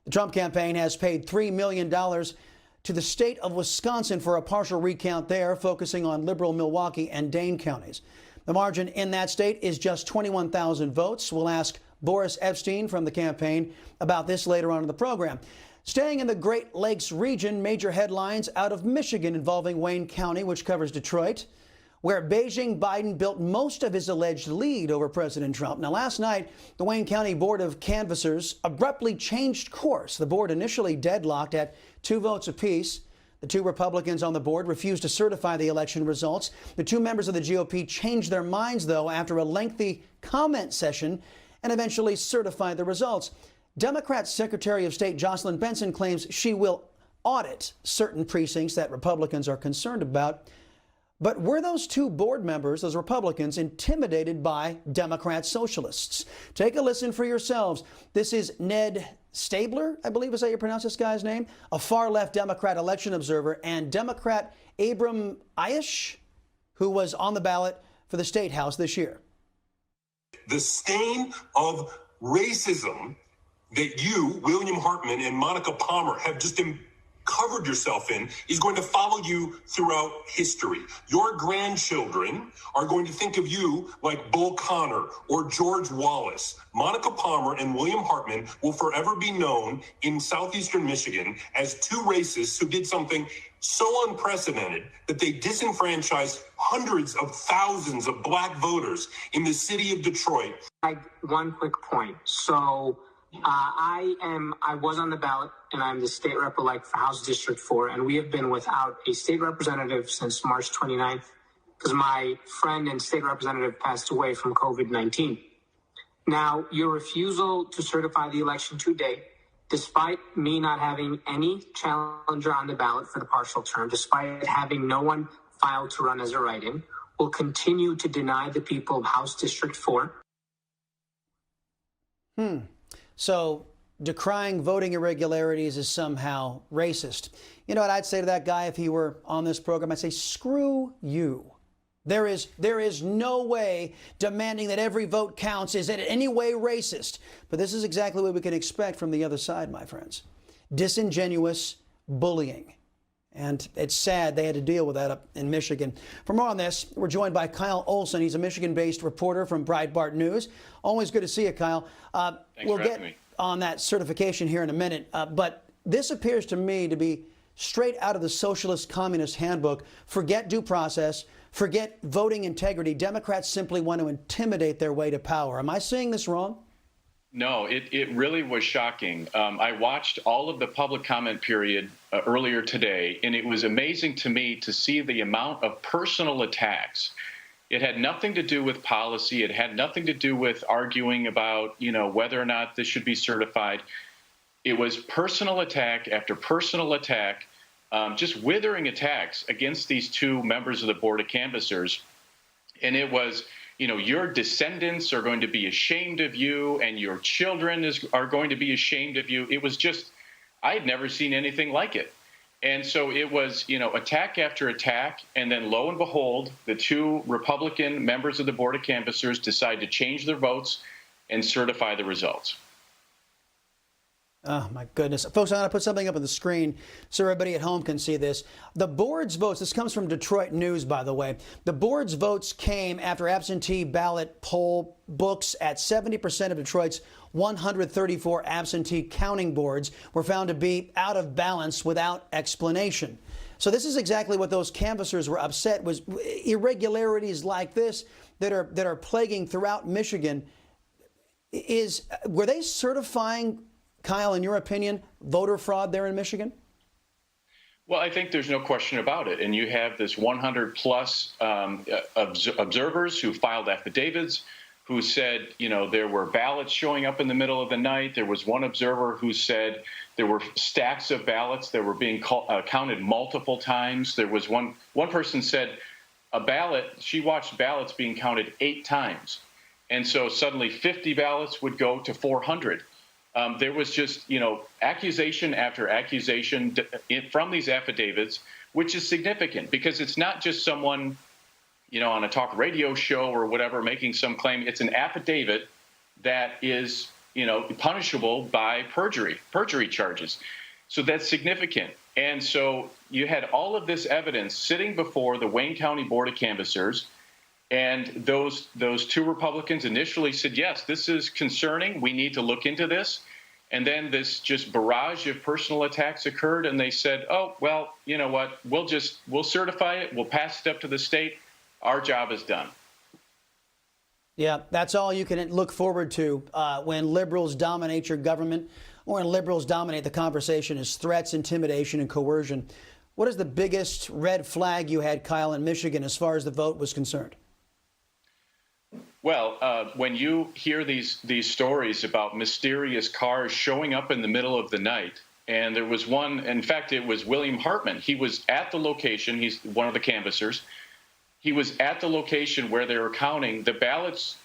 The Trump campaign has paid $3 million to the state of Wisconsin for a partial recount there, focusing on liberal Milwaukee and Dane counties. The margin in that state is just 21,000 votes. We'll ask Boris Epstein from the campaign about this later on in the program. Staying in the Great Lakes region, major headlines out of Michigan involving Wayne County, which covers Detroit, where Beijing Biden built most of his alleged lead over President Trump. Now, last night, the Wayne County Board of Canvassers abruptly changed course. The board initially deadlocked at 2 votes apiece. The 2 Republicans on the board refused to certify the election results. The 2 members of the GOP changed their minds, though, after a lengthy comment session and eventually certified the results. Democrat Secretary of State Jocelyn Benson claims she will audit certain precincts that Republicans are concerned about. But were those 2 board members, those Republicans, intimidated by Democrat socialists? Take a listen for yourselves. This is Ned Stabler, I believe is how you pronounce this guy's name, a far-left Democrat election observer, and Democrat Abram Aish, who was on the ballot for the State House this year. The stain of racism that you, William Hartman, and Monica Palmer have just covered yourself in is going to follow you throughout history. Your grandchildren are going to think of you like Bull Connor or George Wallace. Monica Palmer and William Hartman will forever be known in southeastern Michigan as 2 racists who did something so unprecedented that they disenfranchised hundreds of thousands of black voters in the city of Detroit. One quick point. So I was on the ballot, and I'm the state rep-elect for House District 4, and we have been without a state representative since March 29th because my friend and state representative passed away from COVID-19. Now, your refusal to certify the election today, despite me not having any challenger on the ballot for the partial term, despite having no one filed to run as a write-in, will continue to deny the people of House District 4. So decrying voting irregularities is somehow racist. You know what I'd say to that guy if he were on this program? I'd say, screw you. There is no way demanding that every vote counts is in any way racist. But this is exactly what we can expect from the other side, my friends. Disingenuous bullying. And it's sad they had to deal with that up in Michigan. For more on this, we're joined by Kyle Olson. He's a Michigan-based reporter from Breitbart News. Always good to see you, Kyle. We'll get on that certification here in a minute. But this appears to me to be straight out of the Socialist Communist Handbook. Forget due process. Forget voting integrity. Democrats simply want to intimidate their way to power. Am I seeing this wrong? No, it really was shocking. I watched all of the public comment period earlier today, and it was amazing to me to see the amount of personal attacks. It had nothing to do with policy. It had nothing to do with arguing about, whether or not this should be certified. It was personal attack after personal attack, just withering attacks against these 2 members of the Board of Canvassers. And it was, your descendants are going to be ashamed of you, and your children are going to be ashamed of you. It was just, I had never seen anything like it. And so it was, attack after attack. And then lo and behold, the 2 Republican members of the Board of Canvassers decide to change their votes and certify the results. Oh, my goodness. Folks, I'm going to put something up on the screen so everybody at home can see this. The board's votes, this comes from Detroit News, by the way. The board's votes came after absentee ballot poll books at 70% of Detroit's 134 absentee counting boards were found to be out of balance without explanation. So this is exactly what those canvassers were upset was irregularities like this that are plaguing throughout Michigan. Were they certifying, Kyle, in your opinion, voter fraud there in Michigan? Well, I think there's no question about it. And you have this 100-plus observers who filed affidavits, who said, there were ballots showing up in the middle of the night. There was one observer who said there were stacks of ballots that were being counted multiple times. There was one person said a ballot, she watched ballots being counted 8 times. And so suddenly 50 ballots would go to 400. There was just, accusation after accusation from these affidavits, which is significant because it's not just someone, on a talk radio show or whatever making some claim. It's an affidavit that is, punishable by perjury charges. So that's significant. And so you had all of this evidence sitting before the Wayne County Board of Canvassers, and those two Republicans initially said, yes, this is concerning. We need to look into this. And then this just barrage of personal attacks occurred, and they said, oh, well, you know what, we'll certify it, we'll pass it up to the state, our job is done. Yeah, that's all you can look forward to when liberals dominate your government, or when liberals dominate the conversation, is threats, intimidation, and coercion. What is the biggest red flag you had, Kyle, in Michigan as far as the vote was concerned? Well, when you hear these stories about mysterious cars showing up in the middle of the night, and there was one, in fact, it was William Hartman. He was at the location. He's one of the canvassers. He was at the location where they were counting the ballots.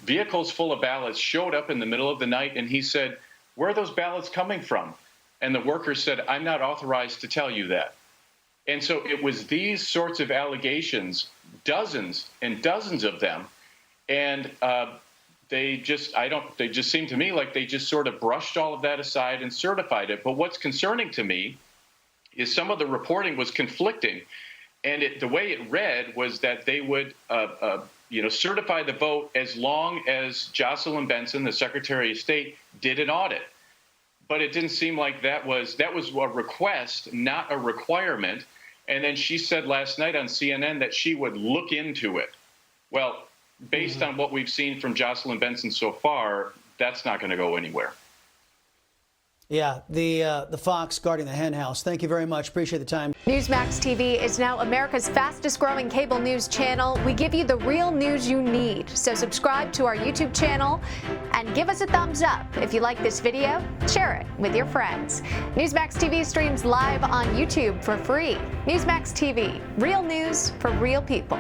Vehicles full of ballots showed up in the middle of the night, and he said, where are those ballots coming from? And the worker said, I'm not authorized to tell you that. And so it was these sorts of allegations, dozens and dozens of them, and they just seemed to me like they just sort of brushed all of that aside and certified it. But what's concerning to me is some of the reporting was conflicting, and the way it read was that they would certify the vote as long as Jocelyn Benson, the Secretary of State, did an audit. But it didn't seem like that was a request, not a requirement. And then she said last night on CNN that she would look into it. Well, based on what we've seen from Jocelyn Benson so far, that's not going to go anywhere. Yeah, the fox guarding the hen house. Thank you very much. Appreciate the time. Newsmax TV is now America's fastest growing cable news channel. We give you the real news you need. So subscribe to our YouTube channel and give us a thumbs up. If you like this video, share it with your friends. Newsmax TV streams live on YouTube for free. Newsmax TV, real news for real people.